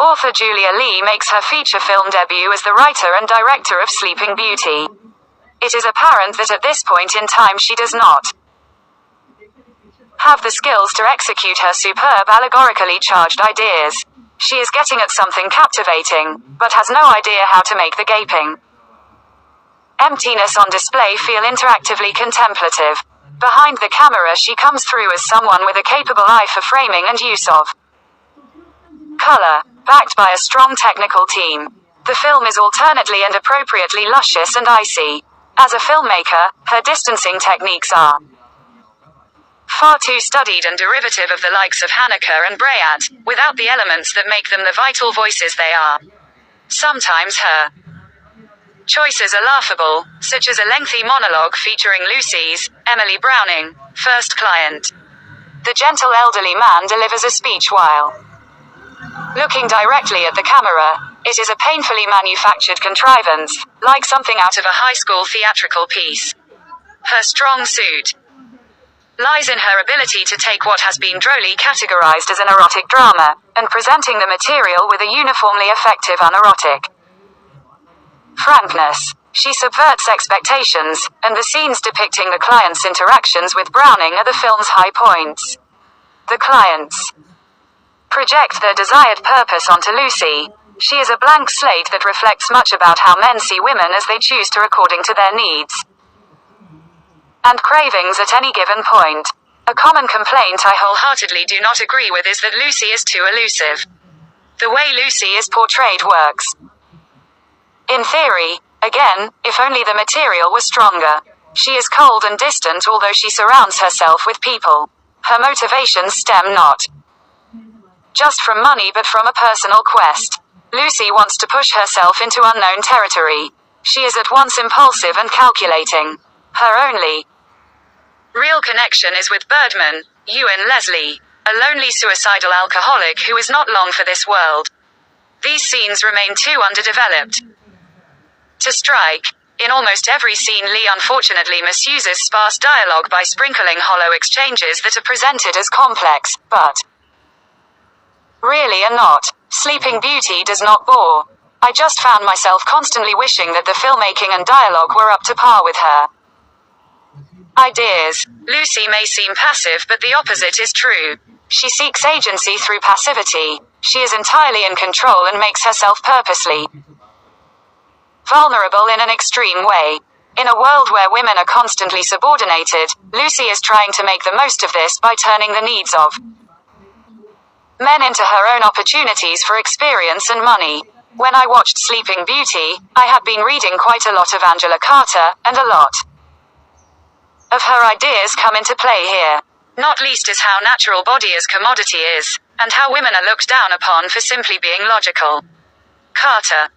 Author Julia Lee makes her feature film debut as the writer and director of Sleeping Beauty. It is apparent that at this point in time she does not have the skills to execute her superb allegorically charged ideas. She is getting at something captivating, but has no idea how to make the gaping emptiness on display feel interactively contemplative. Behind the camera she comes through as someone with a capable eye for framing and use of color, backed by a strong technical team. The film is alternately and appropriately luscious and icy. As a filmmaker, her distancing techniques are far too studied and derivative of the likes of Haneke and Breat, without the elements that make them the vital voices they are. Sometimes her choices are laughable, such as a lengthy monologue featuring Lucy's, Emily Browning, first client. The gentle elderly man delivers a speech while looking directly at the camera. It is a painfully manufactured contrivance, like something out of a high school theatrical piece. Her strong suit lies in her ability to take what has been drolly categorized as an erotic drama, and presenting the material with a uniformly effective unerotic frankness. She subverts expectations, and the scenes depicting the client's interactions with Browning are the film's high points. The clients project their desired purpose onto Lucy. She is a blank slate that reflects much about how men see women as they choose to according to their needs and cravings at any given point. A common complaint I wholeheartedly do not agree with is that Lucy is too elusive. The way Lucy is portrayed works. In theory, again, if only the material was stronger. She is cold and distant although she surrounds herself with people. Her motivations stem not just from money but from a personal quest. Lucy wants to push herself into unknown territory. She is at once impulsive and calculating. Her only real connection is with Birdman, Ewan Leslie, a lonely suicidal alcoholic who is not long for this world. These scenes remain too underdeveloped to strike. In almost every scene Lee unfortunately misuses sparse dialogue by sprinkling hollow exchanges that are presented as complex, but really are not. Sleeping Beauty does not bore. I just found myself constantly wishing that the filmmaking and dialogue were up to par with her ideas. Lucy may seem passive but the opposite is true. She seeks agency through passivity. She is entirely in control and makes herself purposely vulnerable in an extreme way. In a world where women are constantly subordinated, Lucy is trying to make the most of this by turning the needs of men into her own opportunities for experience and money. When I watched Sleeping Beauty, I had been reading quite a lot of Angela Carter, and a lot of her ideas come into play here. Not least is how natural body as commodity is, and how women are looked down upon for simply being logical. Carter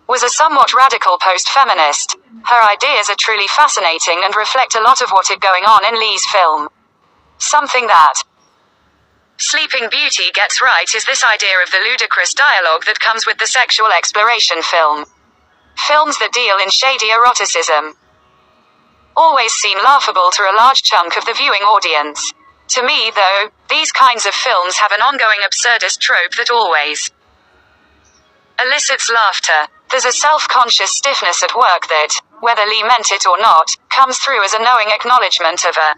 was a somewhat radical post-feminist. Her ideas are truly fascinating and reflect a lot of what is going on in Lee's film. Something that Sleeping Beauty gets right is this idea of the ludicrous dialogue that comes with the sexual exploration film. Films that deal in shady eroticism always seem laughable to a large chunk of the viewing audience. To me, though, these kinds of films have an ongoing absurdist trope that always elicits laughter. There's a self-conscious stiffness at work that, whether Lee meant it or not, comes through as a knowing acknowledgement of a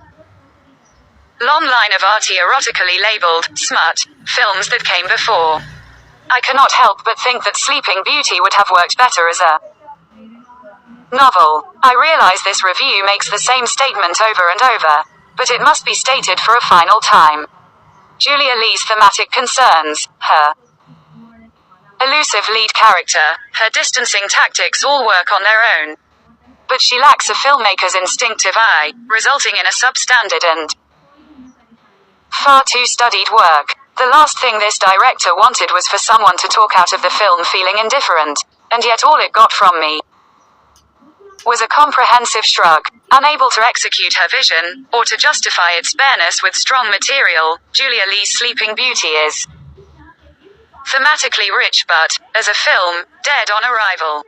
long line of arty erotically labeled smut films that came before. I cannot help but think that Sleeping Beauty would have worked better as a novel. I realize this review makes the same statement over and over, but it must be stated for a final time. Julia Lee's thematic concerns, her elusive lead character, her distancing tactics all work on their own. But she lacks a filmmaker's instinctive eye, resulting in a substandard and far too studied work. The last thing this director wanted was for someone to talk out of the film feeling indifferent, and yet all it got from me was a comprehensive shrug. Unable to execute her vision, or to justify its bareness with strong material, Julia Lee's Sleeping Beauty is thematically rich but, as a film, dead on arrival.